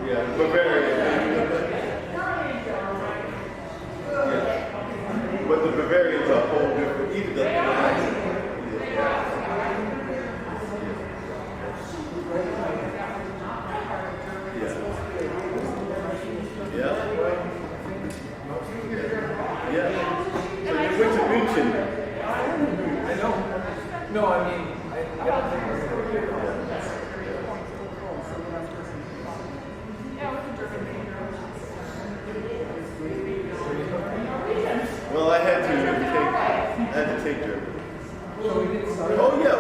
Yeah, Bavaria. Yeah. But the Bavarians are a whole different, even the No, I mean, I don't think we're going to do that. Well, I had to take German. Oh yeah,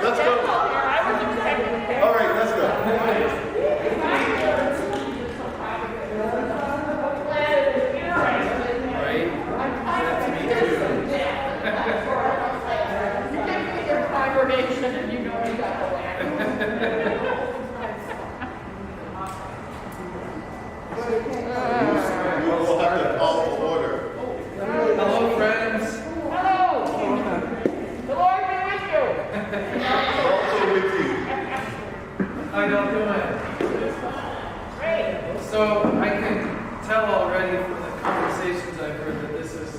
let's go. All right, let's go. And you know you got the land. We'll have to call to order. Hello, friends. Hello. The Lord be with you. Also with you. How y'all doing? Great. So I can tell already from the conversations I've heard that this is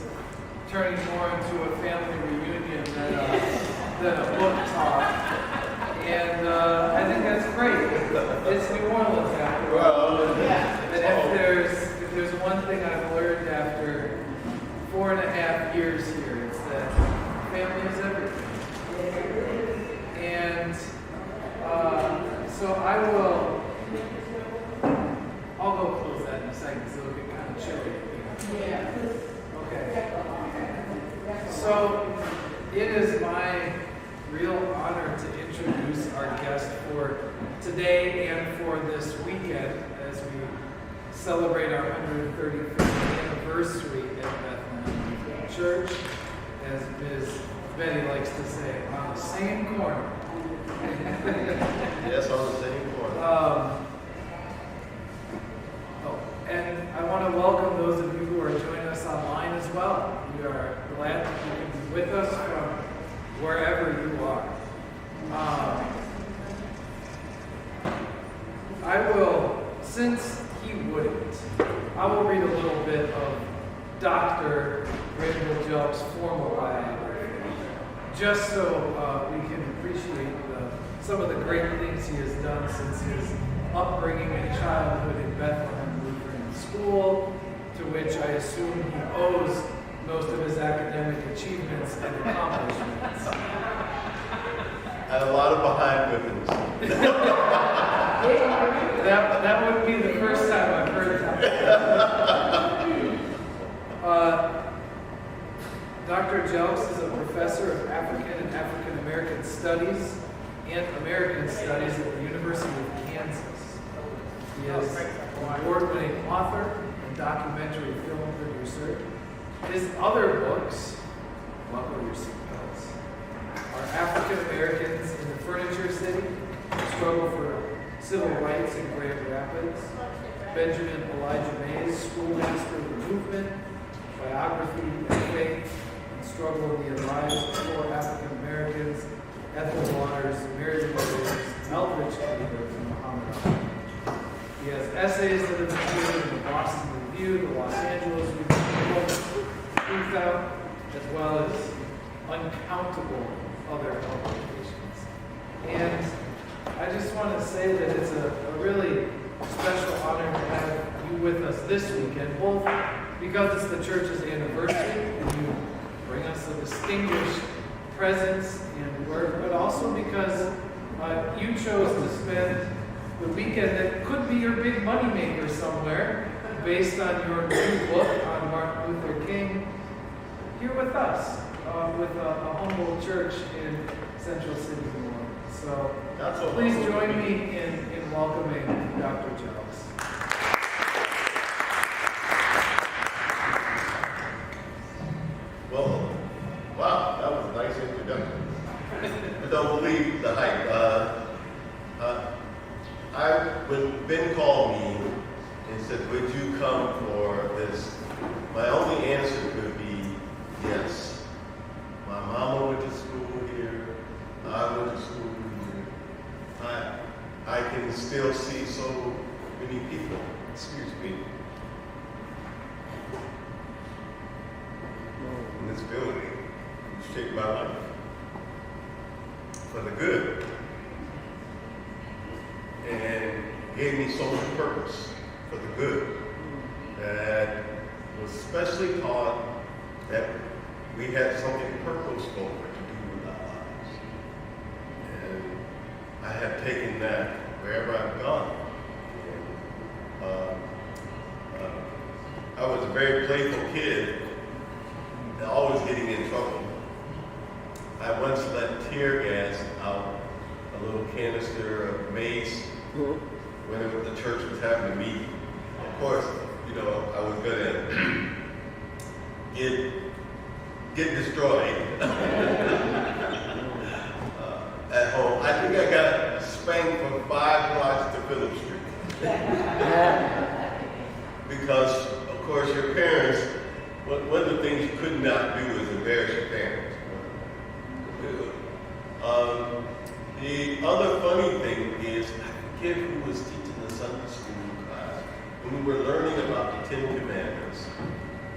turning more into a family reunion than a book talk. And I think that's great. It's New Orleans after all. And if there's one thing I've learned after 4.5 years here, it's that family is everything. And so I'll go close that in a second because it'll get kind of chilly. Yeah. Okay. So it is my real honor to introduce our guest for today and for this weekend as we celebrate our 135th anniversary at Bethlehem Church, as Ms. Betty likes to say, on the same corner. Yes, on the same corner. And I want to welcome those of you who are joining us online as well. We are glad that you can be with us from wherever you are. I will, since he wouldn't, I will read a little bit of Dr. Randal Jelks' formal biography, just so we can appreciate some of the great things he has done since his upbringing and childhood in Bethlehem Lutheran School, to which I assume he owes most of his academic achievements and accomplishments. And a lot of behind whippings. That would be the first time I've heard that. Dr. Jelks is a professor of African and African American Studies and American Studies at the University of Kansas. He is an award-winning author and documentary film producer. His other books, buckle your seatbelts, are African Americans in the Furniture City, Struggle for Civil Rights in Grand Rapids, Benjamin Elijah Mays, Schoolmaster of the Movement, Biography and Faith, and Struggle in the Lives of Poor African Americans, Ethel Waters, Mary Williams, Eldridge Cleaver, and Muhammad Ali. He has essays that have appeared in the Boston Review, the Los Angeles Review, as well as uncountable other publications. And I just want to say that it's a really special honor to have you with us this weekend, both because it's the church's anniversary and you bring us a distinguished presence and work, but also because you chose to spend the weekend that could be your big moneymaker somewhere, based on your new book on Martin Luther King, here with us, with a humble church in Central City, New Orleans. So please join me in welcoming Dr. Jelks. Well, wow, that was a nice introduction. I don't believe the hype. When Ben called me and said, would you you come for this? My only answer could be yes. My mama went to school here. I went to school here. I can still see so many people, excuse me, in this building who shaped my life for the good and gave me so much purpose for the good, that was especially taught that we had something purposeful to do with our lives. And I have taken that wherever I've gone. I was a very playful kid, always getting in trouble. I once let tear gas out a little canister of mace when the church was having a meeting. Of course, you know, I was gonna get destroyed at home. I think I got spanked for 5 blocks to Phillip Street. Because, of course, your parents, one of the things you could not do is embarrass your parents. The other funny thing is, I forget who was teaching the Sunday school class, when we were learning about the 10 Commandments,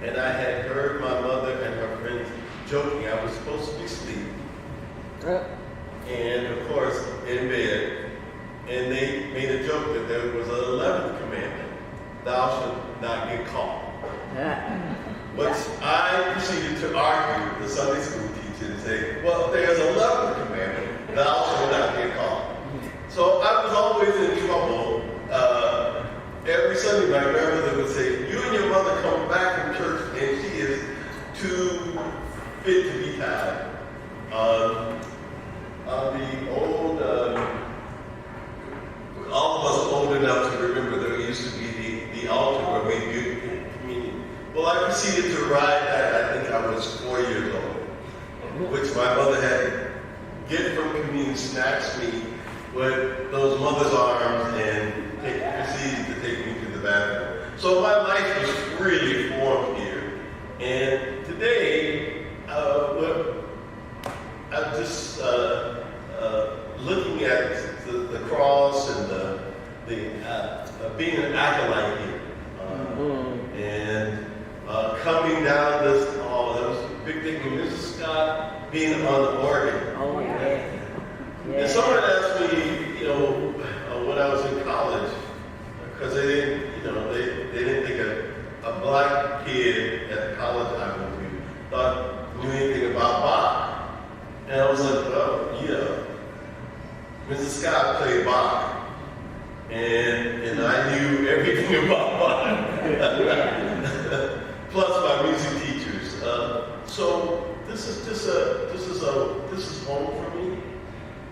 and I had heard my mother and her friends joking I was supposed to be sleeping. And of course, in bed, and they made a joke that there was an 11th commandment, thou shalt not get caught. But I proceeded to argue with the Sunday school teacher and say, well, there's an 11th commandment, thou shalt not get caught. So I was always in trouble. Every Sunday, my grandmother would say, you and your mother come back from church and she is too fit to be tied. The old, all of us old enough to remember there used to be the altar where we do communion. Well, I proceeded to ride that. I think I was 4 years old, which my mother had get from communion, snatched me with those mother's arms and proceeded to take me to the bathroom. So my life was really formed here. And today, I'm just looking at the cross and being an acolyte here. And coming down this hall, that was a big thing. Mrs. Scott being on the organ. Oh, yeah. And someone asked me, you know, when I was in college, because they didn't think a black kid at the college I went to knew anything about Bach. And I was like, oh, yeah. Mrs. Scott played Bach. And I knew everything about Bach. Plus my music teachers. So this is home for me.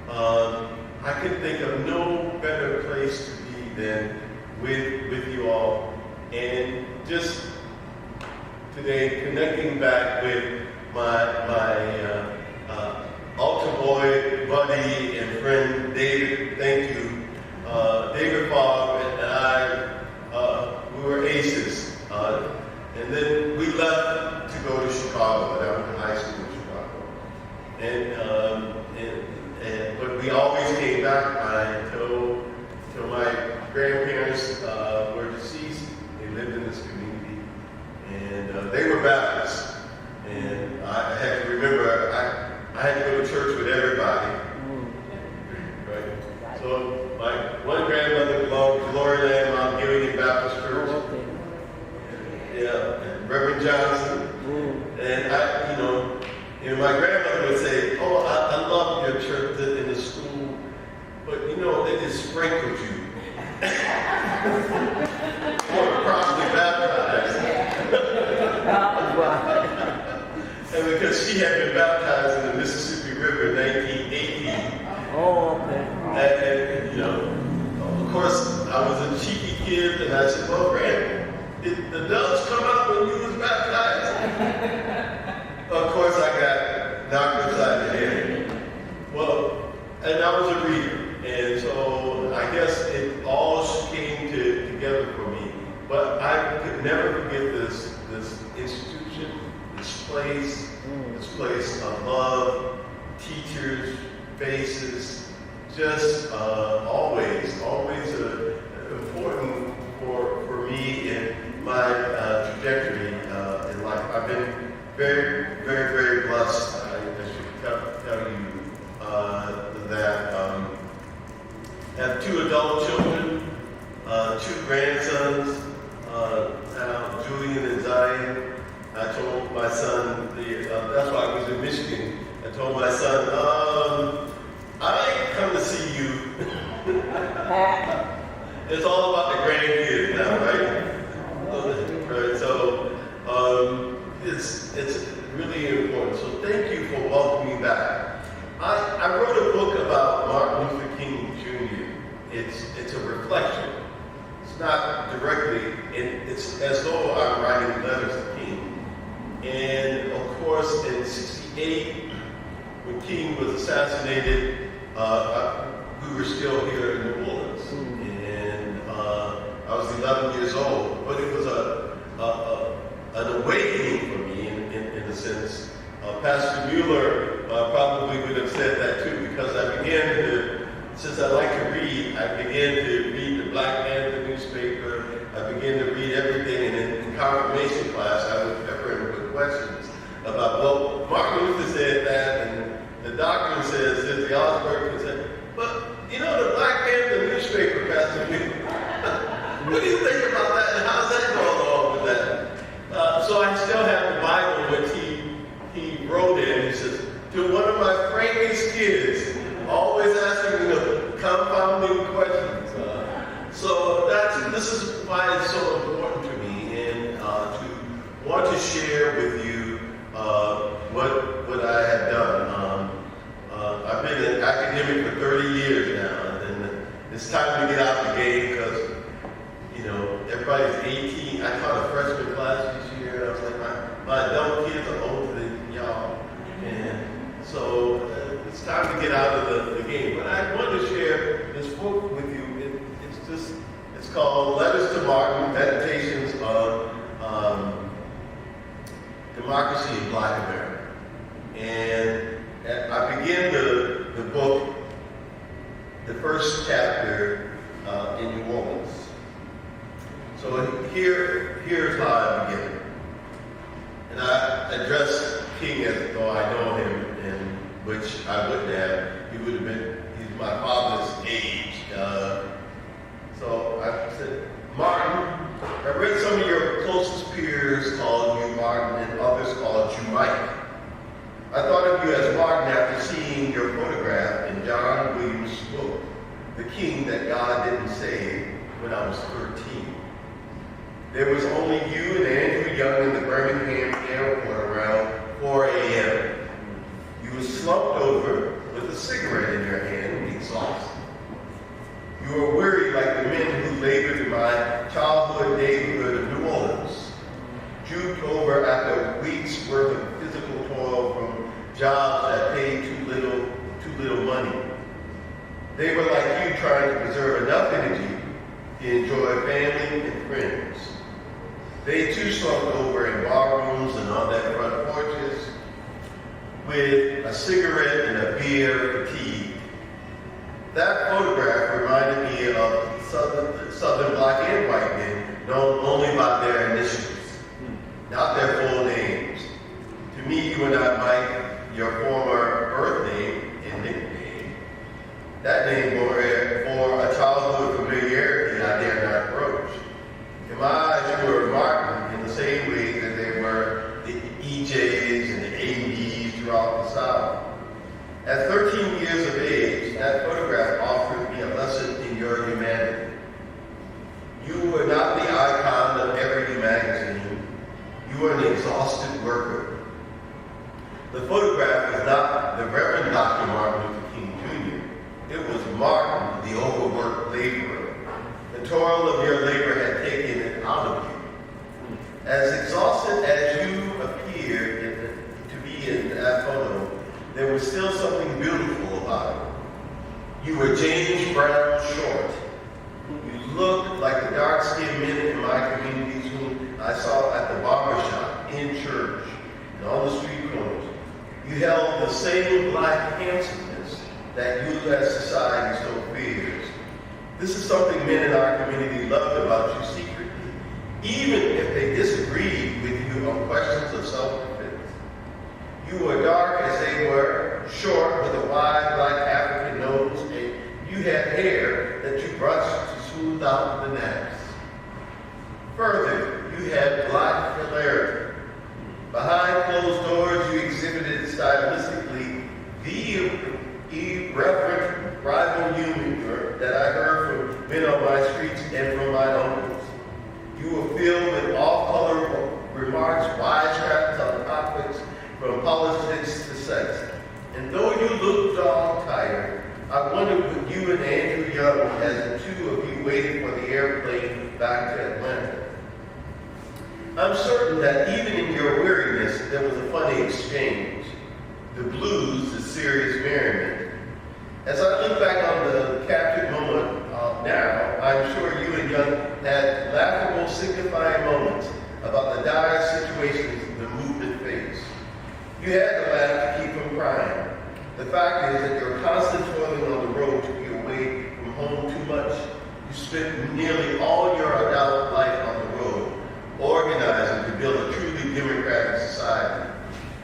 I can think of no better place to be than with you all, and just today connecting back with my altar boy buddy and friend David. Thank you, David Fogg and I. We were aces, and then we left to go to Chicago. I went to high school in Chicago, but we always came back until my grandparents were deceased. They lived in this community, and they were Baptists. And I had to remember, I had to go to church with everybody. Right? So my one grandmother belonged to Glory Land Mount Gilligan Baptist Church. Yeah, and Reverend Johnson. And my grandmother would say, oh, I love your church in the school, but they just sprinkled you. Or probably baptized. And because she had been baptized in the Mississippi River in 1918. Oh, okay. And of course, I was a cheeky kid, and I said, well, Grandma, did the doves come out when you was baptized? Of course, I got knocked upside the head. Well, and I was a reader, and so I guess it all came together for me. But I I could never forget this institution, this place of love, teachers, faces, just always important for me in my trajectory in life. I've been very, very, very blessed. I should tell you that I have 2 adult children, 2 grandsons, now Julian and Zion. I told my son, that's why I was in Michigan, I told my son, I ain't come to see you. It's all about the grandkids now, right? So it's really important. So thank you for welcoming me back. I wrote a book about Martin Luther King Jr. It's a reflection. It's not directly, it's as though I'm writing letters to King. And of course, in '68, when King was assassinated, we were still here in New Orleans, and I was 11 years old. But it was an awakening for me, in a sense. Pastor Mueller probably would have said that too, because I began to, since I like to read, I began to read the Black Panther newspaper. I began to read everything, and in confirmation class, I would pepper him with questions about, well, Martin Luther said that, and the doctrine says this, the Osborne said, but you know, the Black Panther newspaper, Pastor Mueller, what do you think about that, and how's that going along with that? So I still have the Bible, which he wrote in. He says, to one of my frankest kids, always asking me the confounding questions. So this is why it's so important to me, and to want to share with you what I have done. I've been an academic for 30 years now, and it's time to get out the game because, you know, everybody's 18. I taught a freshman class this year. I was like, my adult kids are older than y'all, and so it's time to get out of the game. But I wanted to share this book with you. It's called Letters to Martin, Meditations on Democracy in Black America. And I begin the book, the first chapter in New Orleans. So here's how I begin. And I address King as though I know him, and which I wouldn't have. He's my father's age. So I said, Martin, I read some of your closest peers called you Martin and others called you Mike. I thought of you as Martin after seeing your photograph in John Williams' book, The King That God Didn't Save, when I was 13. There was only you and Andrew Young in the Birmingham airport around 4 a.m. You were slumped over with a cigarette in your hand, exhausted. You were weary like the men who labored in my childhood neighborhood of New Orleans, juked over after weeks' worth of physical toil from jobs that paid too little money. They were like you, trying to preserve enough energy to enjoy family and friends. They too slumped over in bar rooms and on their front porches with a cigarette and a beer fatigue. That photograph reminded me of Southern black and white men known only by their initials, not their full names. To me, you were not Mike, your former birth name and nickname. That name bore a childhood familiarity I dare not approach. In my eyes, you were Martin in the same way that they were the EJs and the ABs throughout the South. At 13 years of age, that photograph offered me a lesson in your humanity. You were not the icon of every magazine. You were an exhausted worker. The photograph was not the Reverend Dr. Martin Luther King Jr. It was Martin, the overworked laborer. The toil of your labor had taken it out of you. As exhausted as you appeared to be in that photo, there was still something beautiful about it. You were James Brown short. You looked like the dark-skinned men in my communities whom You held the same black handsomeness that you as society so fears. This is something men in our community loved about you secretly, even if they disagreed with you on questions of self-defense. You were dark as they were, short with a wide black African nose, and you had hair that you brushed to smooth out the naps. Further, you had black hilarity. Behind closed doors, you exhibited stylistically the irreverent rival humor that I heard from men on my streets and from my uncles. You were filled with off-color remarks, wisecracks on topics from politics to sex. And though you looked all tired, I wondered what you and Andrew Young, as the two of you waited for the airplane back to Atlanta. I'm certain that even in your weariness, there was a funny exchange. The blues, the serious merriment. As I look back on the captured moment now, I'm sure you and Young had laughable, signifying moments about the dire situations the movement faced. You had to laugh to keep from crying. The fact is that your constant toiling on the road took you away from home too much. You spent nearly all your adult life on the road, organizing to build a truly democratic society.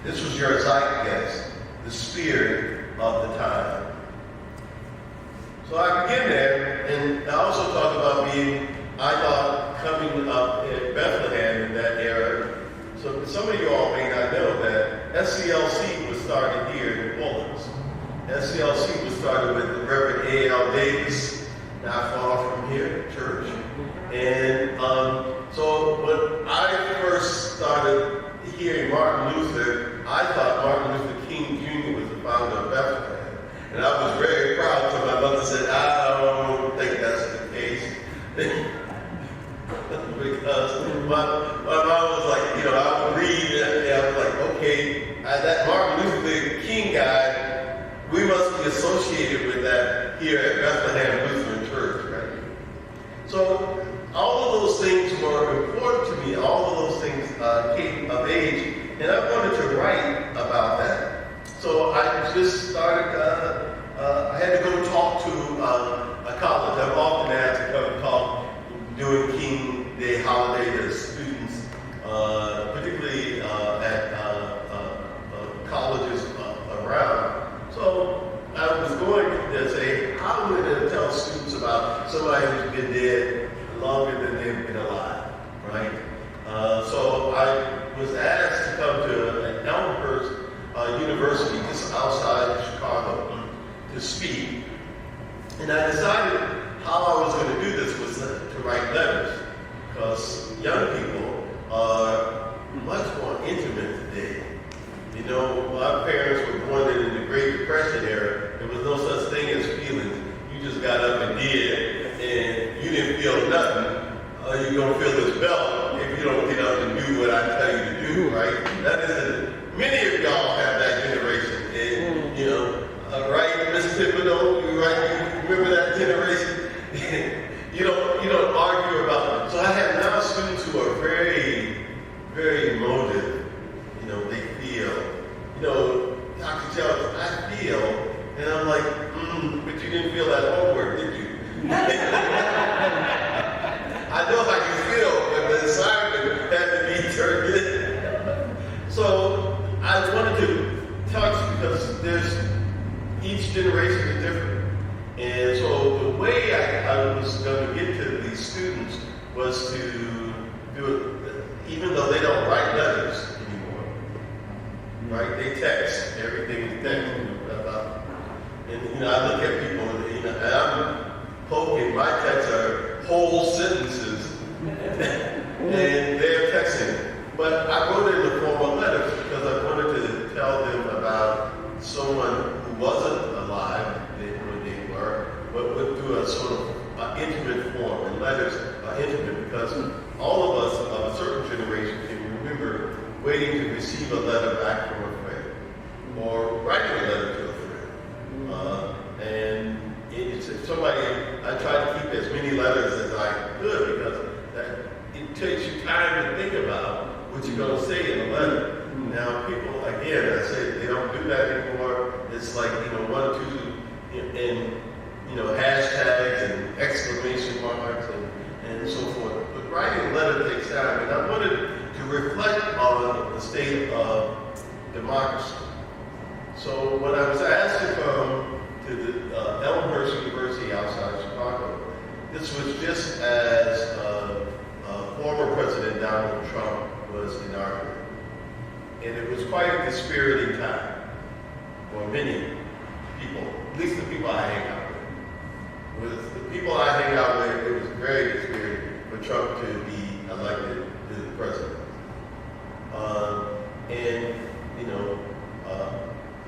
This was your zeitgeist, the spirit of the time. So I begin there, and I also talk about I thought, coming up in Bethlehem in that era. So some of you all may not know that SCLC was started here in New Orleans. SCLC was started with the Reverend A.L. Davis, not far from here, church. And so when I first started hearing Martin Luther, I thought Martin Luther King Jr. was the founder of Bethlehem. And I was very proud, so my mother said, I don't think that's the case. Because my mom was like, I would read, and I was like, okay, that Martin Luther King guy, we must be associated with that here at Bethlehem Lutheran Church, right? So all of those things were important to me. All of those things came of age, and I wanted to write about that. So I just started, I had to go talk to a college. I'm often asked to come and talk during King Day holiday to students, particularly at colleges around. So I was going to say, how am I going to tell students about somebody who's been dead longer than they've been alive, right? So I was asked to come to Elmhurst University, just outside of Chicago, to speak. And I decided how I was going to do this was to write letters, because young people are much more intimate today. My parents were born in the Great Depression era. There was no such thing as feelings. You just got up and did, and you didn't feel nothing. You're going to feel this belt if you don't get up and do what I tell you to do, right? Many of y'all have that generation, and right, Mr. Thibodeau, you remember that generation? you don't argue about it. So I have now students who are very, very emotive. They feel. Dr. Jelks, I feel, and I'm like, but you didn't feel that homework, did you? I know how you feel, but the assignment had to be turned in. So I wanted to touch, because each generation is different. And so the way I was going to get to these students was to do it, even though they don't write letters anymore, right? They text, everything is text. And I look at people, and I'm poking, my texts are whole sentences, and they're texting. But I wrote it in the form of letters because I wanted to tell them about someone who wasn't alive when they were, but through a sort of intimate form. And letters are intimate because all of us of a certain generation can remember waiting to receive a letter back from a friend, or writing a letter to a friend. And it's somebody, I try to keep as many letters as I could, because it takes you time to think about what you're going to say in a letter. Now, people, again, I say they don't do that anymore. It's like, one or two, and, hashtags and exclamation marks and so forth. But writing a letter takes time, and I wanted to reflect on the state of democracy. So when I was asked to come to the Elmhurst University outside Chicago, this was just as former President Donald Trump was inaugurated. And it was quite a dispiriting time for many people, at least the people I hang out with. With the people I hang out with, it was very dispiriting for Trump to be elected to the president.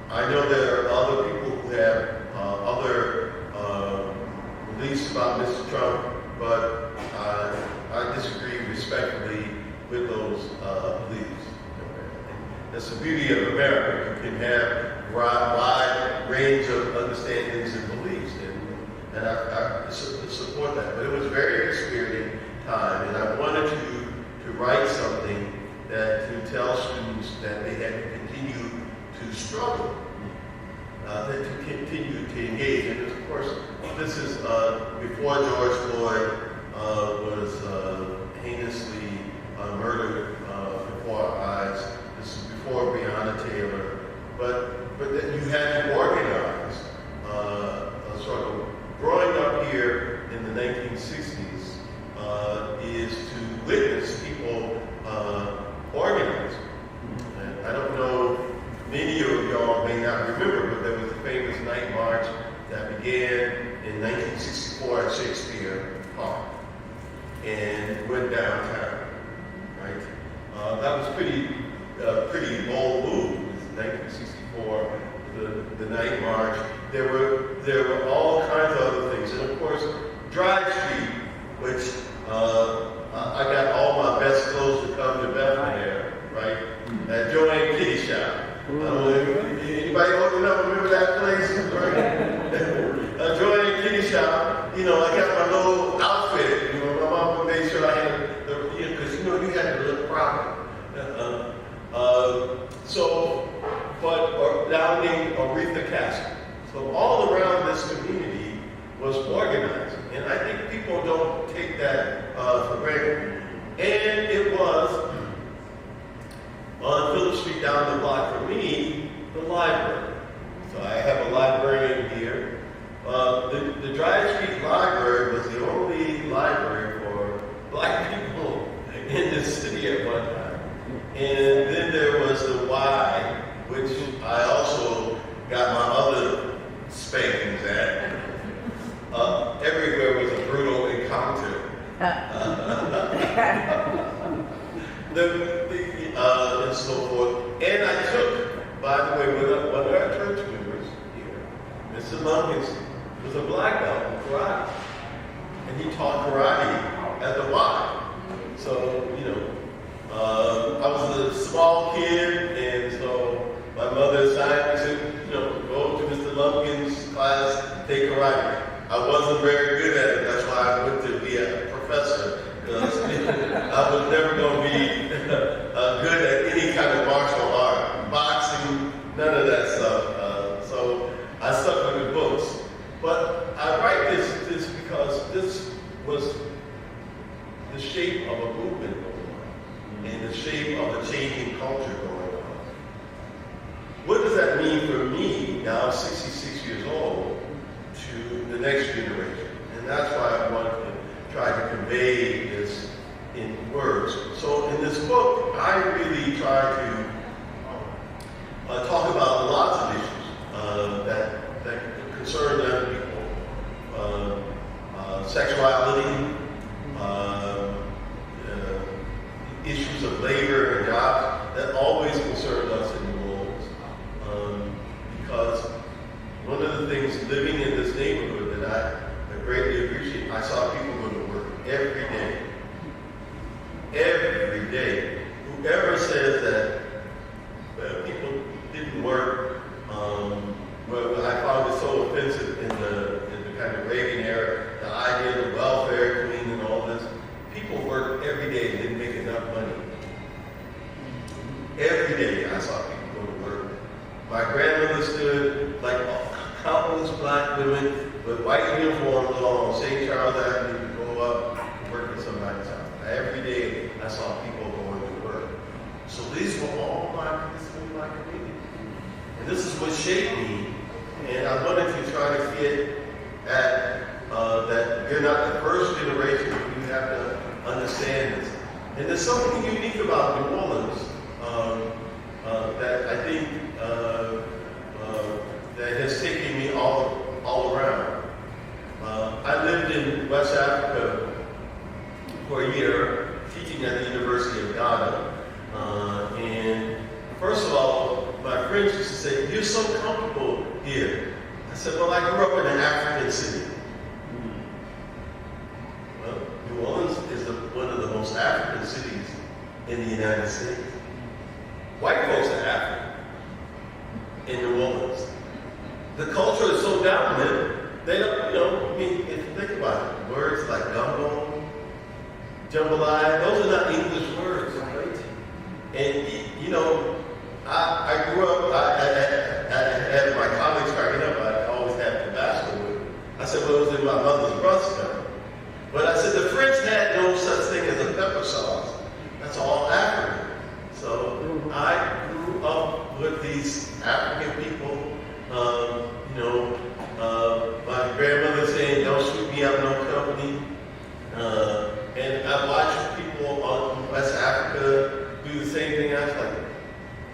I know there are other people who have other beliefs about Mr. Trump, but I disagree respectfully with those beliefs. That's the beauty of America. You can have a wide range of understandings and beliefs, and I support that. But it was a very dispiriting time, and I wanted to write something to tell students that they had to continue to struggle, that to continue to engage. And of course, this is before George Floyd was heinously murdered before our eyes. This is before Breonna Taylor. But that you had to organize a struggle. Growing up here in the 1960s is to witness people organizing. And I don't know, many of y'all may not remember, but there was a famous night march that began in 1964 at Shakespeare Park and went downtown, right? That was pretty bold move. It was 1964, the night march. There were all kinds of other things, and of course, Drive Street, which I got all my best clothes to come to Bethlehem, right? At Joanne Kitty Shop. Anybody old enough remember that place? Right? Joanne Kitty Shop. I got my little outfit. My mom made sure I had because you had to look proper. Down in Aretha Castle. So all around this community was organizing, and I think people don't take that for granted. And it was on Phillip Street down the block from me, the library. So I have a librarian here. The Drive Street Library was the only library for black people in the city at one time. And then there was the Y, which I also got my other spankings at. Everywhere was a brutal encounter. And so forth. And I took, by the way, one of our church members here, Mr. Lumpkins, was a black belt in karate. And he taught karate at the Y. So, I was a small kid, and so my mother assigned me to, go to Mr. Lumpkin's class, take karate. I wasn't very good at it. That's why I went to be a professor, because I was never going to be good at any kind of martial art, boxing, none of that stuff. So I stuck with the books. But I write this because this was the shape of a movement going on, and the shape of a changing culture going on. What does that mean for me, now I'm 66 years old, to the next generation? And that's why I want to try to convey this in words. So in this book, I really try to talk about lots of issues that concern young people. Sexuality, issues of labor and jobs that always concern us in New Orleans. Because one of the things living in this neighborhood that I greatly appreciate, I saw people go to work every day. Every day. Whoever says that people didn't work, I found it so offensive in the kind of Reagan era, the idea of welfare queen and all this. People worked every day and didn't make enough money. every day I saw people go to work. My grandmother stood like countless black women with white uniforms along St. Charles Avenue to go up and work in somebody's house. Every day I saw people going to work. So these were all my community. And this is what shaped me. And I wanted to try to get at that you're not the first generation, but you have to understand this. And there's something unique about New Orleans that I think that has taken me all around. I lived in West Africa for a year, teaching at the University of Ghana. And first of all, my friends used to say, "You're so comfortable here." I said, "Well, I grew up in an African city." Well, New Orleans is one of the most African cities in the United States. White folks are African in New Orleans. The culture is so dominant, they don't, I mean, if you think about it, words like gumbo, jambalaya, those are not English words, right? And, I grew up, I had my colleagues cracking up, I always had Tabasco with me. I said, well, it was in my mother's breast. But I said, the French had no such thing as a pepper sauce. That's all African. So I grew up with these African people, my grandmother saying, "Don't shoot me, I'm no company." And I watched people on West Africa do the same thing. I was like,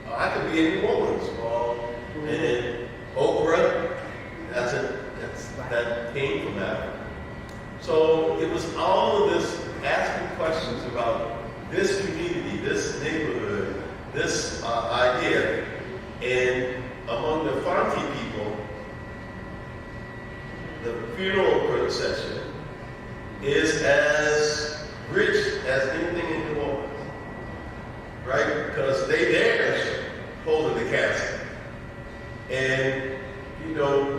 oh, I could be in New Orleans. And okra, that came from Africa. So it was all of this asking questions about this community, this neighborhood, this idea. And among the Fanti people, the funeral procession is as rich as anything in New Orleans, right? Because they're holding the casket. And,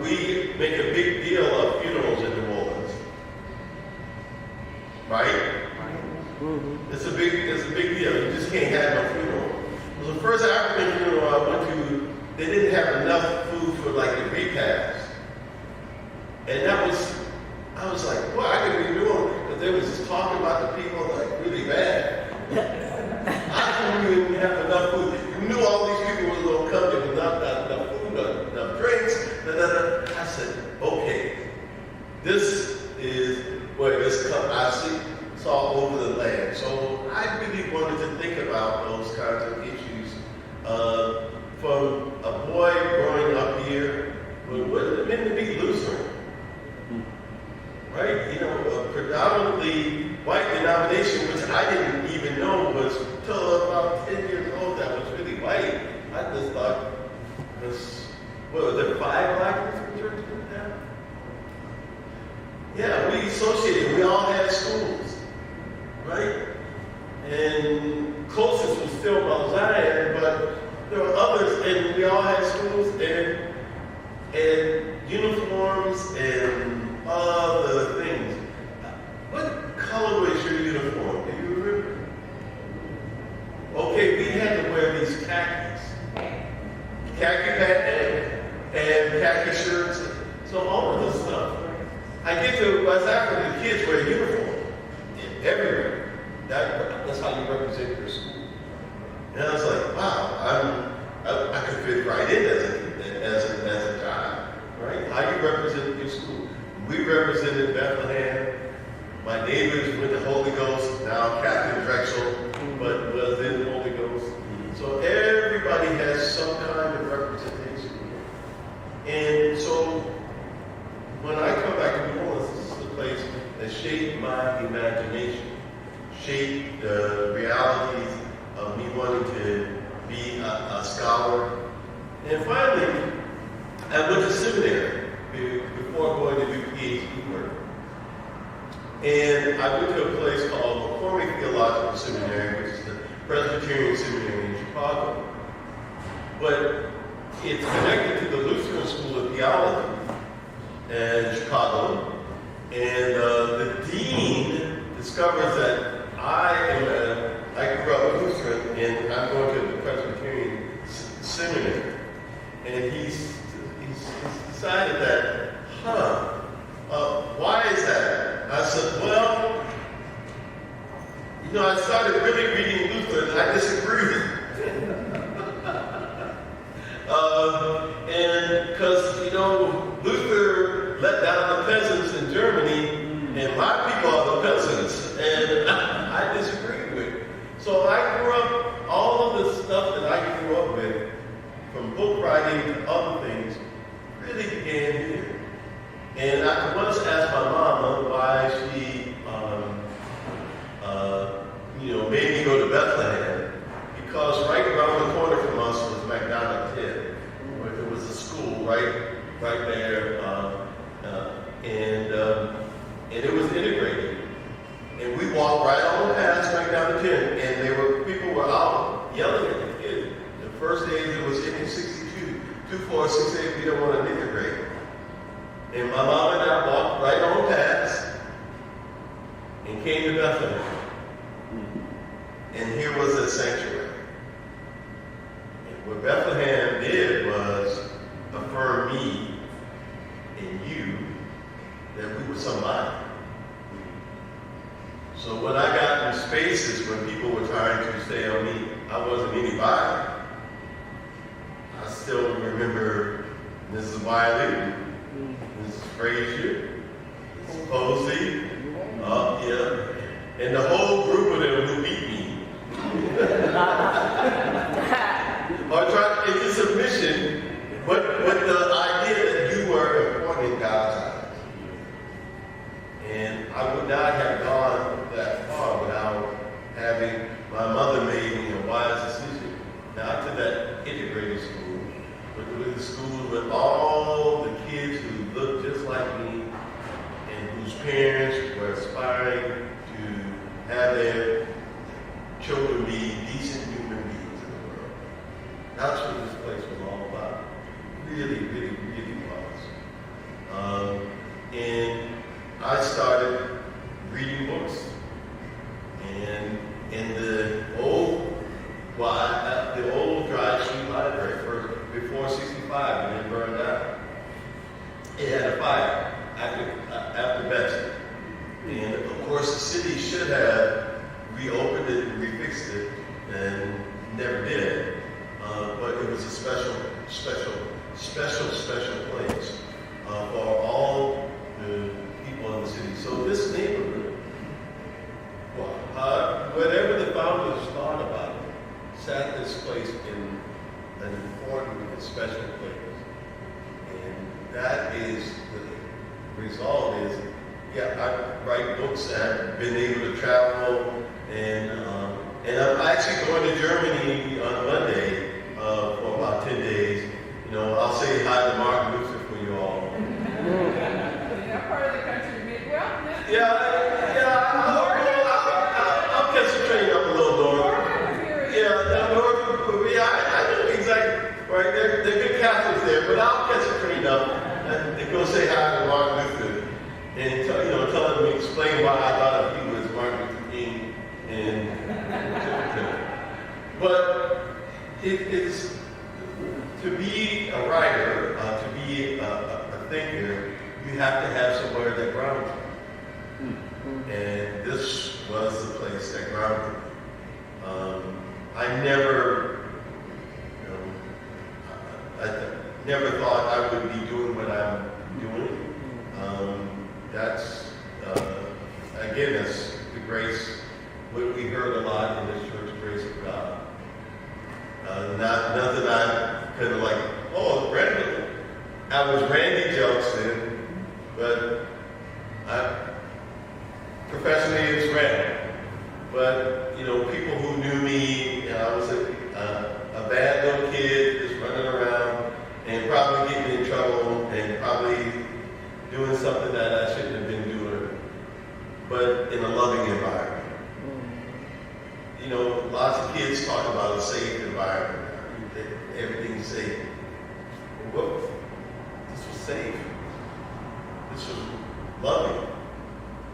we make a big deal of funerals in New Orleans, right? It's a big deal. You just can't have no funeral. It was the first African funeral I went to. They didn't have enough food for like the repast. And I was like, well, I could be doing it. Because they was just talking about the people like really bad. I couldn't even have enough food. You knew all these people was going to come. There was not enough food, not enough drinks. I said, okay, this is where this comes. I see it's all over the land. So I really wanted to think about those kinds of issues. From a boy growing up here, what did it mean to be Lutheran? Right? A predominantly white denomination, which I didn't even know was till about 10 years old that was really white. I just thought was there 5 black Lutheran churches in town? Yeah, we associated, we all had schools, right? And closest was still Mount Zion, but there were others, and we all had schools and uniforms and other things. What color was your uniform? Do you remember? Okay, we had to wear these khakis. Khaki pants and khaki shirts. So all of this stuff. I get to West Africa, the kids wear uniform everywhere. That's how you represent your school. And I was like, wow, I could fit right in as a child, right? How you represent your school. We represented Bethlehem. My neighbors went to Holy Ghost, now Captain Drexel, but was in Holy Ghost. So everybody has some kind of representation. And so when I come back to New Orleans, this is the place that shaped my imagination, shaped the realities of me wanting to be a scholar. And finally, I went to seminary before going to do PhD work. And I went to a place called McCormick Theological Seminary, which is the Presbyterian Seminary in Chicago. But it's connected to the Lutheran School of Theology in Chicago. And the dean discovers that I grew up Lutheran and I'm going to the Presbyterian seminary. And he's decided that, why is that? I said, well, I started really reading Luther and I disagreed. And because, Luther let down the peasants in Germany, and my people are the peasants, and I disagreed with. So I grew up, all of the stuff that I grew up with, from book writing to other things, really began here. And I once asked my mama why she, made me go to Bethlehem, because right around the corner from us was McDonald 10, where there was a school right there, and it was integrated. And we walked right on past McDonald 10, and people were out yelling at the kids. The first day it was in 62, 2468, we don't want to integrate. And my mom and I walked right on past and came to Bethlehem. And here was a sanctuary. And what Bethlehem did was affirm me and you that we were somebody. So when I got in spaces when people were trying to say on me, I wasn't anybody. I still remember Mrs. Wiley, Mrs. Frazier, Mrs. Posey, and the whole group of them who beat me. Or tried into submission, but with the idea that you were important in God's eyes. And I would not have gone that far without having my mother made me a wise decision. Not to that integrated school, but to the school with all the kids who looked just like me and whose parents were aspiring to have their children be decent human beings in the world. That's what this place was all about. Really, really, really was. And I started reading books. And in the old Dry Street Library, before 65, when it burned down, it had a fire after Betsy. And of course, the city should have reopened it and refixed it, and never did. But it was a special place for all the people in the city. So this neighborhood, whatever the founders thought about it, sat this place in an important and special place. And that is the result is, I write books, I've been able to travel, and I'm actually going to Germany on Monday for about 10 days. I'll say hi to Martin Luther for you all. That part of the country, well, I'll catch the train up a little north. I know exactly, right? They're good Catholics there, but I'll catch the train up and go say hi to Martin Luther and tell him, explain why I thought of you as Martin Luther King and but it's to be a writer, to be a thinker, you have to have somewhere that grounds you. And this was the place that grounded me. I never thought I would be doing what I'm doing. That's the grace, what we heard a lot in this church, grace of God. Nothing I kind of like, Randal. I was Randy Jelks then, but professionally it's Randal. But, people who knew me, I was a bad little kid just running around and probably getting in trouble and probably doing something that I shouldn't have been doing, but in a loving environment. Lots of kids talk about a safe environment. Everything's safe. Well, this was safe. This was loving.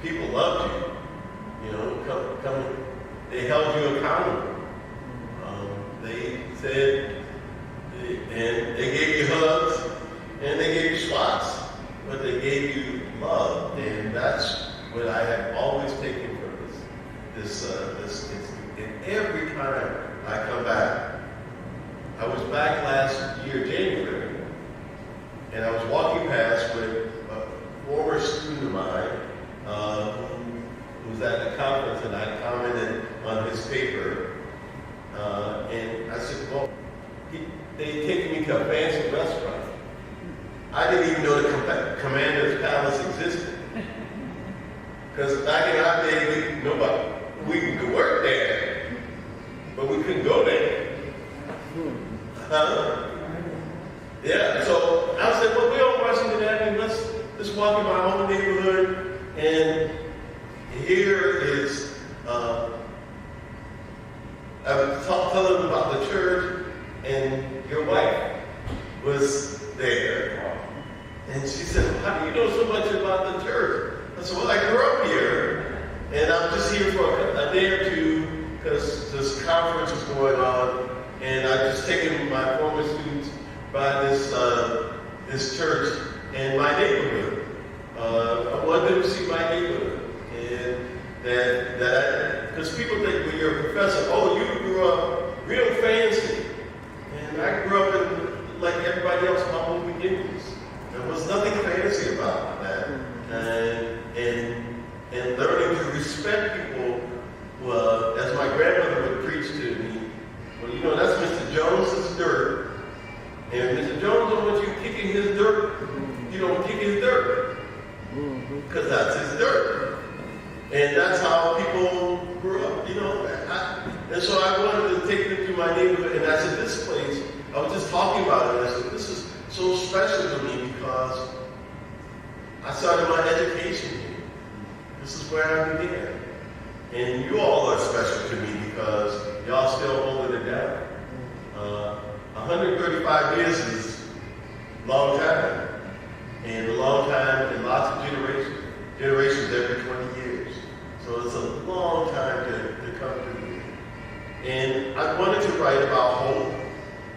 People loved you. They held you accountable. They said, what I had always taken from this institute. And every time I come back, I was back last year, January, and I was walking past with a former student of mine who was at the conference, and I commented on his paper. And I said, well, they taken me to a fancy restaurant. I didn't even know the Commander's Palace existed. Because back in our day, we could work there, but we couldn't go there. Yeah, so I said, well, we're on Washington Avenue, let's walk in my own neighborhood, and here is, I was telling them about the church, and your wife was there. And she said, well, how do you know so much about the church? I said, well, I grew up here, and I'm just here for a day or two because this conference is going on, and I've just taken my former students by this church in my neighborhood. I wanted them to see my neighborhood, and because people think when you're a professor, oh, you grew up real fancy, and I grew up in, like everybody else, humble beginnings. There was nothing fancy about that, and learning to respect people. Well, as my grandmother would preach to me, well, you know, that's Mr. Jones's dirt. And Mr. Jones don't want you kicking his dirt. You don't kick his dirt. Because that's his dirt. And that's how people grew up, you know. And so I wanted to take them to my neighborhood. And I said, this place, I was just talking about it. And I said, this is so special to me because I started my education here. This is where I began. And you all are special to me because y'all still holding it down. 135 years is a long time. And a long time in lots of generations. Generations every 20 years. So it's a long time to come through. And I wanted to write about hope.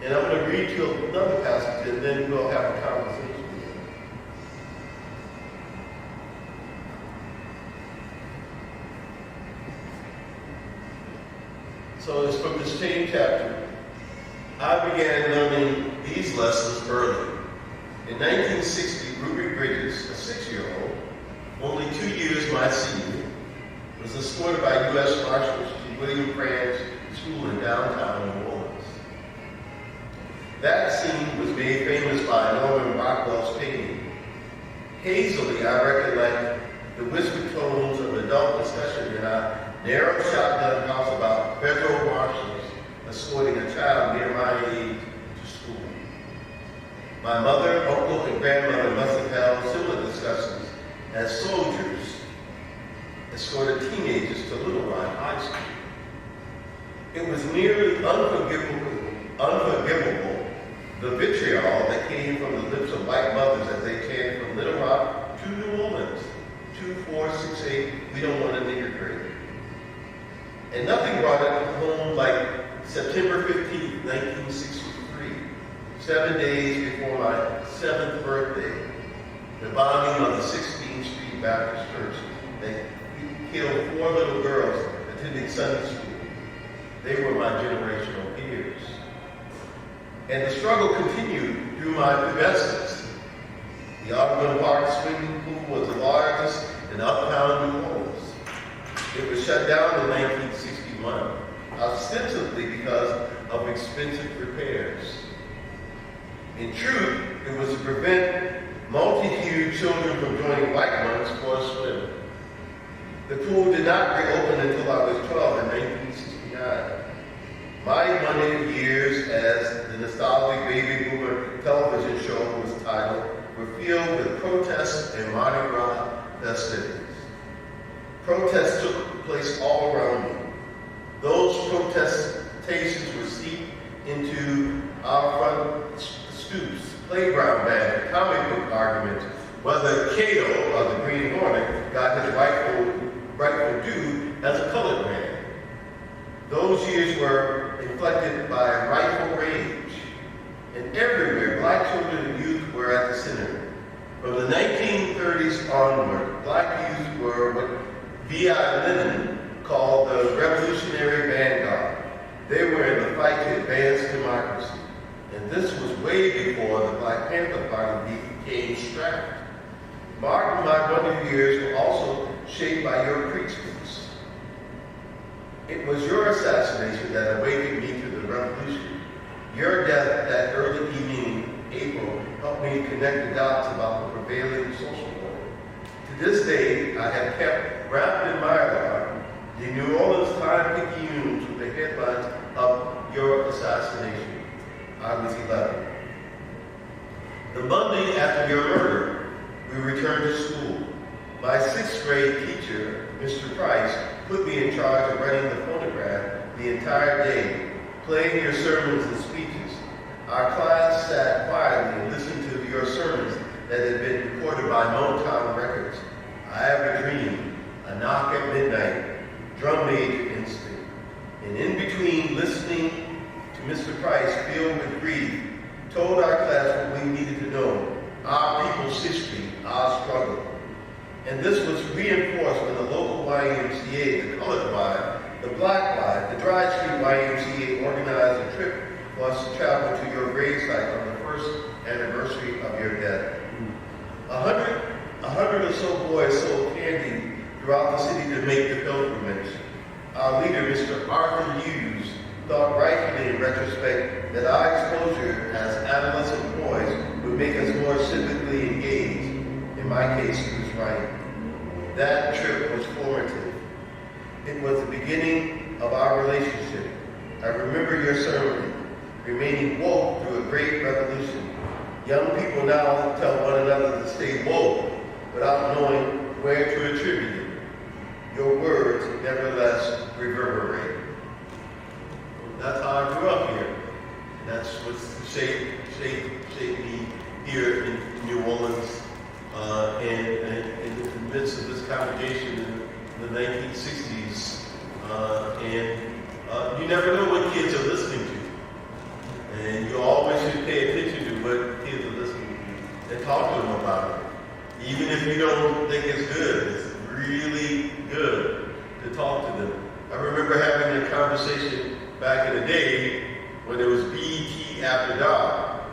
And I'm going to read you another passage and then we'll have a conversation. So it's from this same chapter. I began learning these lessons early. In 1960, Ruby Bridges, a 6-year-old, only 2 years my senior, was escorted by U.S. Marshals to William Cranch School in downtown New Orleans. That scene was made famous by Norman Rockwell's painting. Hazily, I recollect the whispered tones of adult discussion in our narrow shotgun house about federal marshals escorting a child near my age to school. My mother, uncle, and grandmother must have held similar discussions as soldiers escorted teenagers to Little Rock High School. It was nearly unforgivable, the vitriol that came from the lips of white mothers as they chanted from Little Rock to New Orleans. 2468, we don't want a nigger grade. And nothing brought it home like September 15, 1963, 7 days before my 7th birthday, the bombing of the 16th Street Baptist Church that killed 4 little girls attending Sunday school. They were my generational peers. And the struggle continued through my pubescence. The Audubon Park swimming pool was the largest in uptown New Orleans. It was shut down in 1961, ostensibly because of expensive repairs. In truth, it was to prevent multi-hued children from joining white ones for a swim. The pool did not reopen until I was 12 in 1969. My wonderful years, as the nostalgic baby boomer television show was titled, were filled with protests and Mardi Gras festivities. Protests took place all around me. Those protestations were seeped into our front stoops, playground banter, comic book arguments, whether Cato of the Green Hornet got his rightful due as a colored man. Those years were inflected by rightful rage, and everywhere black children and youth were at the center. From the 1930s onward, black youth were what V.I. Lenin called the revolutionary vanguard. They were in the fight to advance democracy. And this was way before the Black Panther Party became strapped. Mark, my wonder years were also shaped by your preachings. It was your assassination that awakened me to the revolution. Your death that early evening in April helped me connect the dots about the prevailing social order. To this day, I have kept wrapped in mylar the New Orleans Times-Picayune with the headlines of your assassination. I was 11. The Monday after your murder, we returned to school. My 6th grade teacher, Mr. Price, put me in charge of running the phonograph the entire day, playing your sermons and speeches. Our class sat quietly and listened to your sermons that had been recorded by Motown Records. I Have a Dream, A Knock at Midnight, Drum Major Instinct. And in between listening to Mr. Price, filled with grief, told our class what we needed to know, our people's history, our struggle. And this was reinforced when the local YMCA, the Colored Y, the Black Y, the Dry Street YMCA organized a trip for us to travel to your gravesite on the 1st anniversary of your death. 100 or so boys sold candy throughout the city to make the pilgrimage. Our leader, Mr. Arthur Hughes, thought rightfully in retrospect that our exposure as adolescent boys would make us more civically engaged. In my case, he was right. That trip was formative. It was the beginning of our relationship. I remember your sermon, remaining woke through a great revolution. Young people now tell one another to stay woke without knowing where to attribute it. Your words nevertheless reverberate. That's how I grew up here. That's what shaped me here in New Orleans and in the midst of this congregation in the 1960s. You never know what kids are listening to. And you always should pay attention to what kids are listening to and talk to them about it. Even if you don't think it's good, it's really good to talk to them. I remember having a conversation back in the day when there was BET After Dark,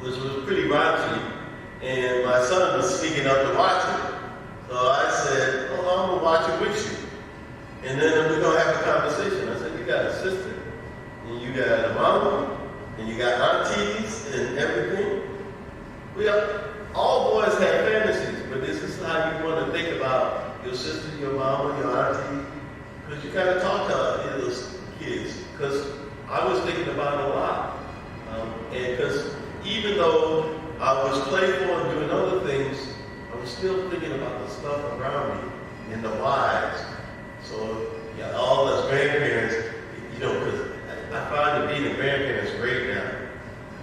which was pretty raunchy, and my son was sneaking up to watch it. So I said, oh, I'm going to watch it with you. And then we're going to have a conversation. I said, you got a sister, and you got a mama, and you got aunties and everything. All boys have fantasies, but this is how you want to think about your sister, your mama, your auntie, because you kind of talk to those kids. Because I was thinking about it a lot. And because even though I was playful and doing other things, I was still thinking about the stuff around me and the whys. So, yeah, all us grandparents, because I find that being a grandparent is great now.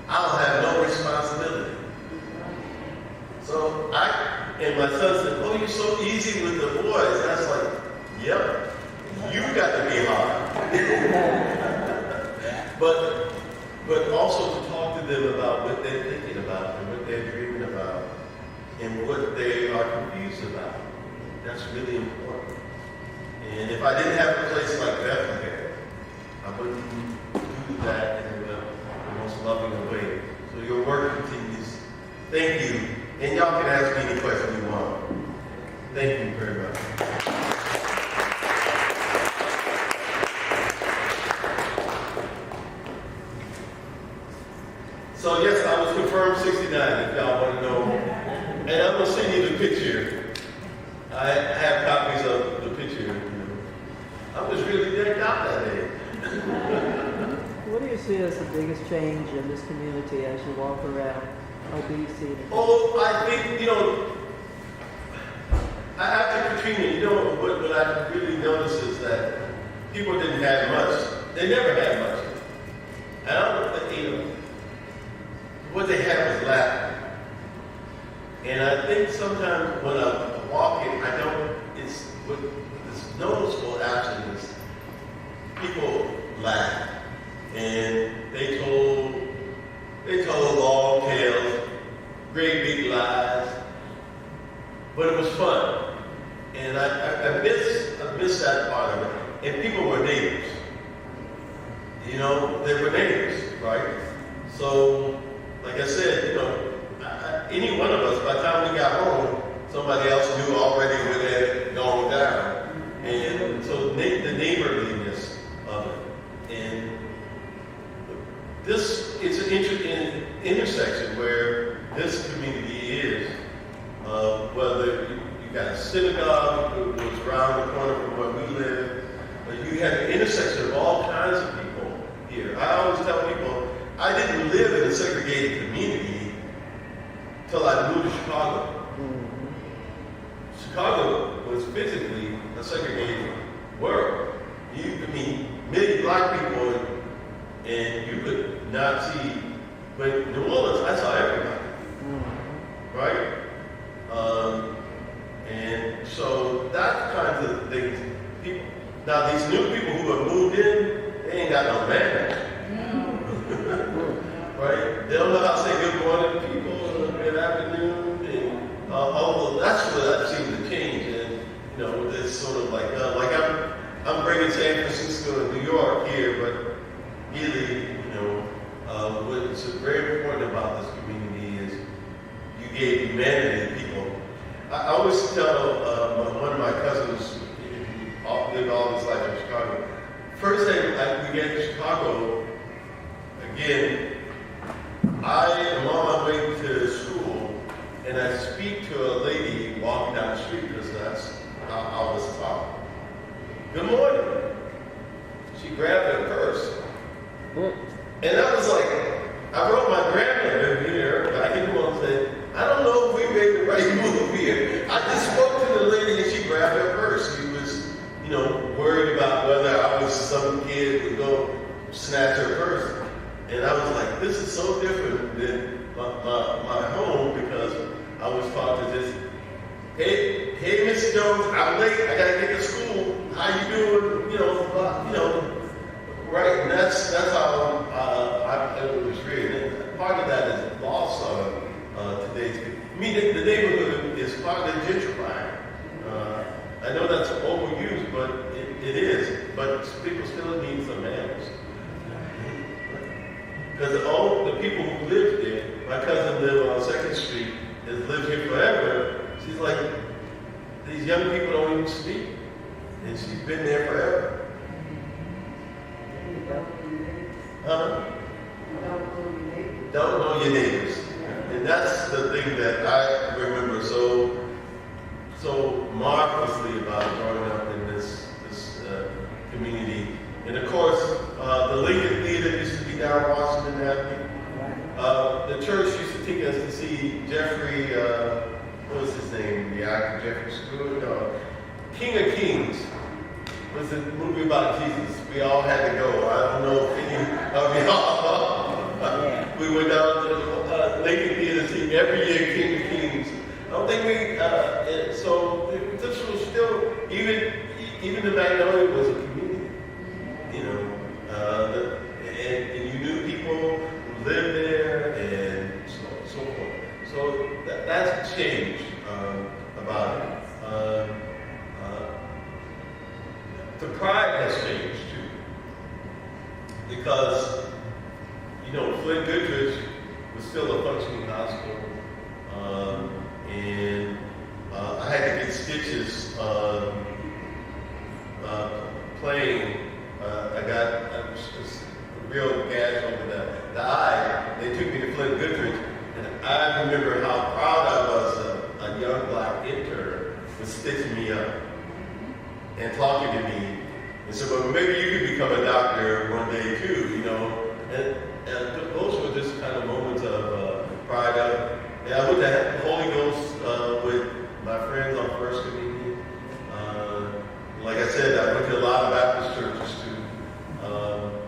I don't have no responsibility. So and my son said, oh, you're so easy with the boys. And I was like, yep, you got to be hard. But also to talk to them about what they're thinking about and what they're dreaming about and what they are confused about. That's really important. And if I didn't have a place like Bethlehem, I wouldn't do that in the most loving of ways. So your work continues. Thank you. And y'all can ask me any question you want. Thank you very much. So yes, I was confirmed 69, if y'all want to know. And I'm going to send you the picture. I have copies of the picture. I was really decked out that day. What do you see as the biggest change in this community as you walk around OBC? Oh, I think, after Katrina, what I really noticed is that people didn't have much. They never had much. And I don't think, what they had was laughter. And I think sometimes when I'm walking, it's noticeable after this. People laugh. And they told long tales, great big lies. but it was fun. And I miss that part of it. And people were neighbors. You know, they were neighbors, right? So, like I said, you know, any one of us, by the time we got home, somebody else knew already where they had gone down. And so the neighborliness of it. And this is an interesting intersection where this community is. Whether you got a synagogue that was around the corner from where we live, but you had an intersection of all kinds of people here. I always tell people, I didn't live in a segregated community till I moved to Chicago. Chicago was physically a segregated world. You could meet many black people and you could not see, but in New Orleans, I saw everybody, right? And so that kinds of things, people, now these new people who have moved in, they ain't got no manners. Right? They don't know how to say good morning to people, good afternoon, and although that's what I've seen the change. And you know, it's sort of like I'm bringing San Francisco and New York here, but really, you know, what's very important about this community is you gave humanity to people. I always tell one of my cousins who lived all his life in Chicago. First day we get to Chicago, again, I am on my way to school, and I speak to a lady walking down the street because that's how I was taught. Good morning. She grabbed her purse. And I was like, I wrote my grandmother here back in New Orleans and said, I don't know if we made the right move here. I just spoke to the lady and she grabbed her purse. She was, you know, worried about whether I was some kid who would go snatch her purse. And I was like, this is so different than my home because I was taught to just, hey, Mr. Jones, I'm late. I gotta get to school. How you doing? You know, right? And that's how it was raised. And part of that is lost on today's. I mean, the neighborhood is partly gentrified. I know that's overused, but it is. But people still need some manners. Because all the people who lived there, my cousin lived on 2nd Street, has lived here forever. She's like, these young people don't even speak. And she's been there forever. Huh? Don't know your neighbors. And that's the thing that I remember so marvelously about growing up in this community. And of course, the Lincoln Theater used to be down Washington Avenue. The church used to take us to see Jeffrey, what was his name? The actor Jeffrey Stewart? King of Kings was a movie about Jesus. We all had to go. I don't know if any of y'all. We went down to Lincoln Theater to see every year King of Kings. I don't think so this was still, even the Magnolia was a community. You know, and you knew people who lived there and so forth. So that's changed about it. The pride has changed too. Because, you know, Flint Goodrich was still a functioning hospital. And I had to get stitches playing. I got a real gash over the eye. They took me to Flint Goodrich, and I remember how proud I was of a young black intern was stitching me up and talking to me. And so, well, maybe you could become a doctor one day too, you know. And those were just kind of moments of pride. I went to Holy Ghost with my friends on First Communion. Like I said, I went to a lot of Baptist churches too.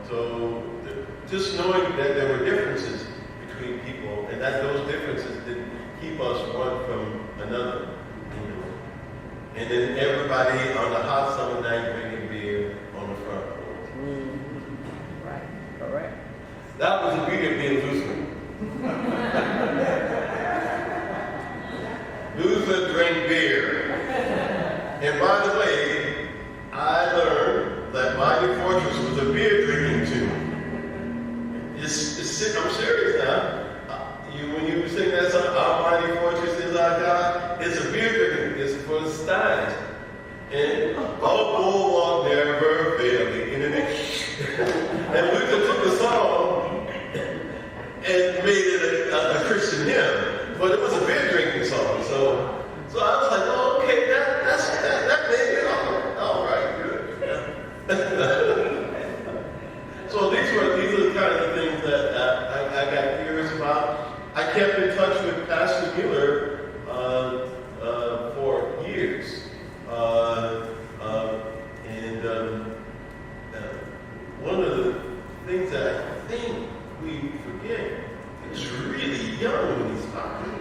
So just knowing that there were differences between people and that those differences didn't keep us one from another. You know. And then everybody on the hot summer night drinking beer on the front porch. Right, correct. That was the beauty of being Lutheran. Lutheran Luther drank beer. And by the way, I learned that Mighty Fortress was a beer drinking tune. I'm serious now. When you sing that song, Our Mighty Fortress is our God, it's a beer drinking, it's for the Steins. And a bulldog never failed. And Luther took the song and made it a Christian hymn, but it was a beer drinking song. So I was like, oh, okay, that made it all right, good. So these are the kind of the things that I got curious about. I kept in touch with Pastor Mueller for years. One of the things that I think we forget, he was really young when he started.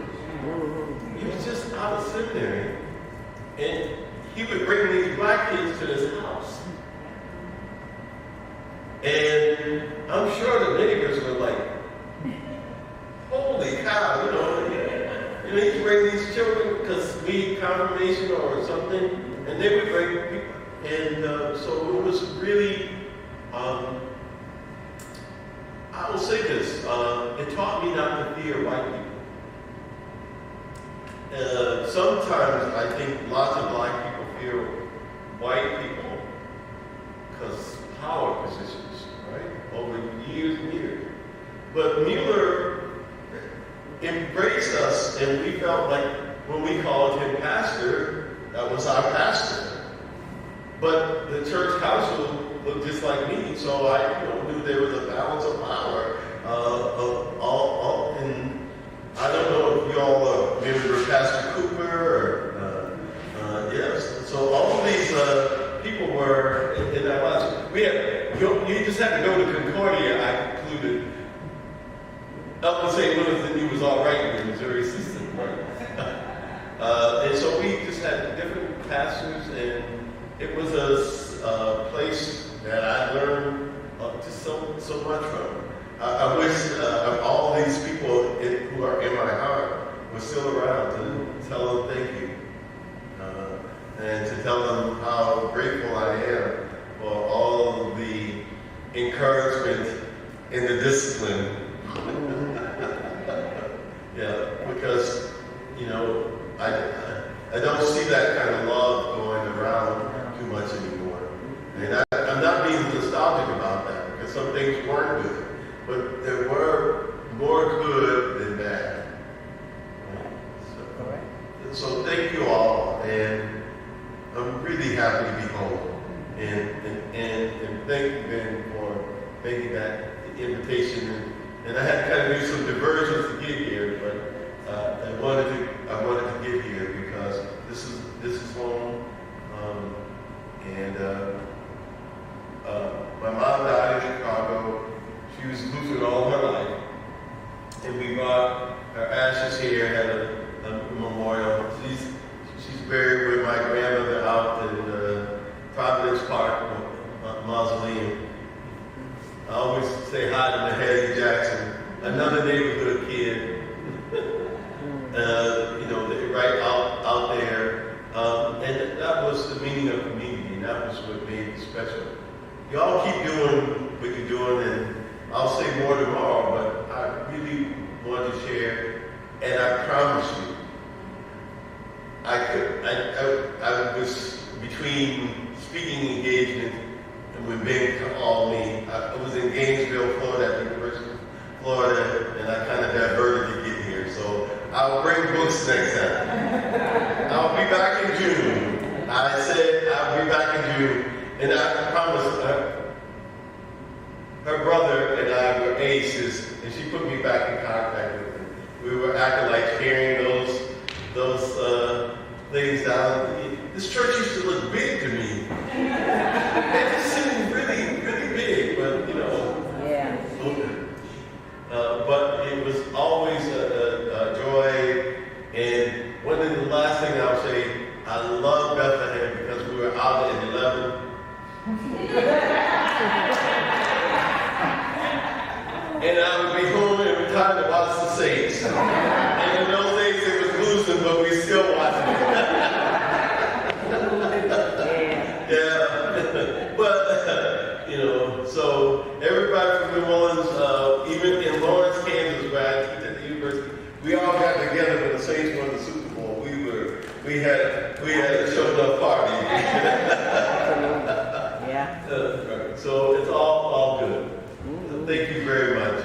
He was just out of seminary. And he would bring these black kids to his house. And I'm sure the neighbors were like, holy cow, he'd bring these children because we need confirmation or something, and they would bring people. And so it was really, I will say this, it taught me not to fear white people. Sometimes I think lots of black people fear white people because power positions, right? Over years and years. But Mueller embraced us, and we felt like when we called him pastor, that was our pastor. But the church council looked just like me, so I knew there was a balance of power. And I don't know if you all remember Pastor Cooper, or yes. So all of these people were in that class. You just had to go to Concordia, I concluded. Up in St. Louis, and he was all right in the Missouri system, right? And so we just had different pastors, and it was a place that I learned just so much from. I wish all these people who are in my heart were still around to tell them thank you, and to tell them how grateful I am for all of the encouragement and the discipline. Yeah, because, I don't see that kind of love going around too much anymore. And I'm not being nostalgic about that, because some things weren't good, but there were more good than bad. So thank you all, and I'm really happy to be home. And thank you, Ben, for making that invitation. And I had to kind of do some diversions to get here, but I wanted to get here because this is home. My mom died in Chicago. She was Lutheran all her life, and we brought her ashes here. Had a memorial. She's buried with my grandmother out in Providence Park Mausoleum. I always say hi to Mahalia Jackson, another neighborhood kid, right out there. And that was the meaning of community, and that was what made it special. Y'all keep doing what you're doing, and I'll say more tomorrow, but I really want to share, and I promise you, I was between speaking engagement and when Ben called me. I was in Gainesville, Florida, at the University of Florida, and I kind of diverted to get here. So I'll bring books next time. I'll be back in June. I said I'll be back in June, and I promised her brother and I were aces, and she put me back in contact with him. We were acolytes carrying those things down. This church used to look big to me. It just seemed really, really big, but Yeah. But it was always a joy. And one of the last thing I'll say, I love Bethlehem because we were out at 11. And I would be home every time to watch the Saints. And in those days it was losing, but we still watched everybody from New Orleans, even in Lawrence, Kansas, where I teach at the university, we all got together when the Saints won the Super Bowl. We had a showed up party. Yeah. Right. So it's all good. So thank you very much.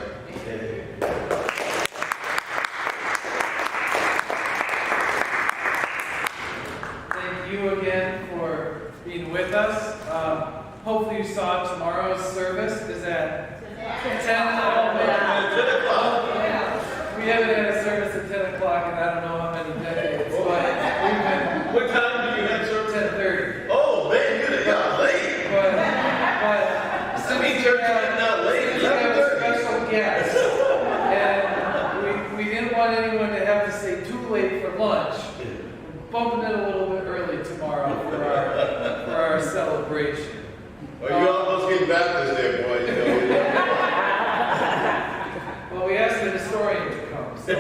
Thank you again for being with us. Hopefully you saw tomorrow's service is at 10 o'clock. We haven't had a service at 10 o'clock in I don't know how many decades, but we've been... What time do you have service? 10:30. Oh, man, you're not late. But City church is not late. we have a special guest, and we didn't want anyone to have to stay too late for lunch. We're bumping it a little bit early tomorrow for our celebration. Well, you almost get Baptist there, boy. You know. Well, we asked the historian to come. So,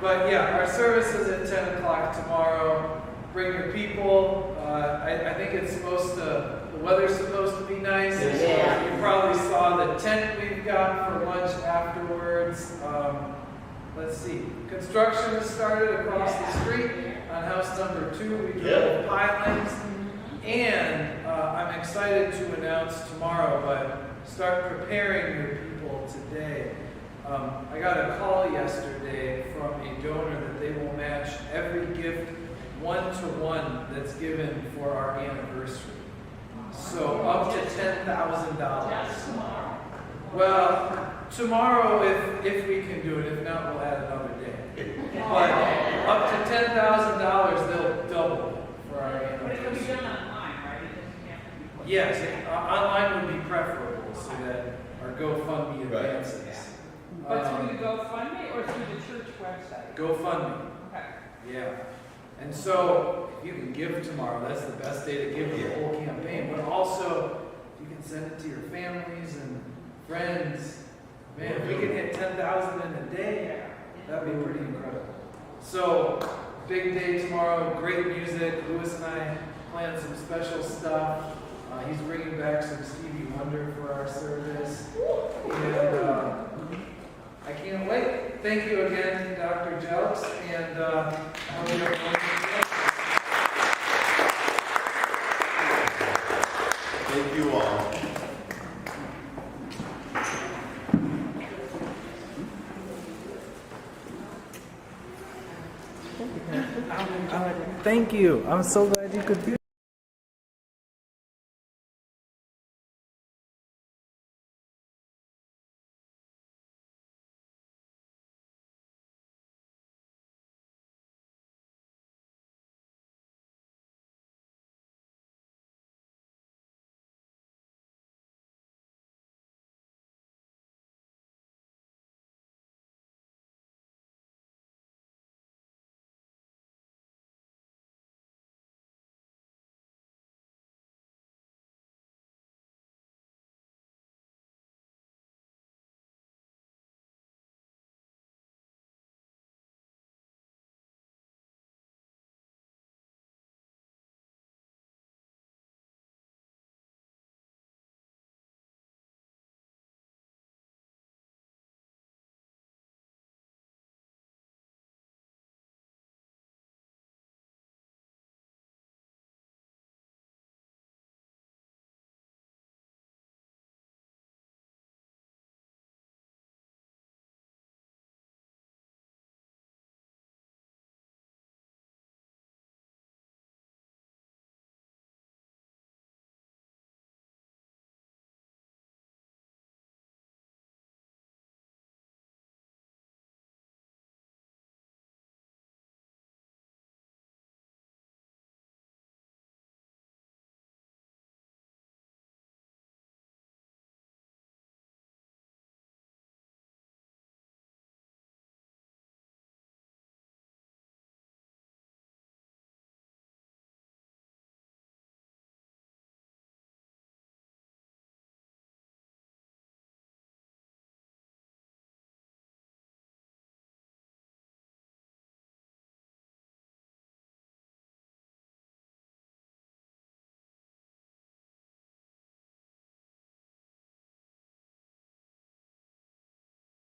but yeah, our service is at 10 o'clock tomorrow. Bring your people. I think it's supposed to, the weather's supposed to be nice. Yeah. You probably saw the tent we've got for lunch afterwards. Let's see. Construction has started across the street on house number 2. We drilled pilings. And I'm excited to announce tomorrow, but start preparing your people today. I got a call yesterday from a donor that they will match every gift 1-to-1 that's given for our anniversary. So up to $10,000. Well, tomorrow if we can do it. If not, we'll add another day. But up to $10,000, they'll double it for our anniversary. Yes, online would be preferable so that our GoFundMe advances. But through the GoFundMe or through the church website? GoFundMe. Okay. Yeah. And so, if you can give tomorrow, that's the best day to give the whole campaign. But also, if you can send it to your families and friends, man, if we can hit 10,000 in a day, that'd be pretty incredible. So, big day tomorrow, great music. Louis and I planned some special stuff. He's bringing back some Stevie Wonder for our service. And I can't wait. Thank you again, Dr. Jelks, and I'll be Thank you all. Thank you. I'm so glad you could be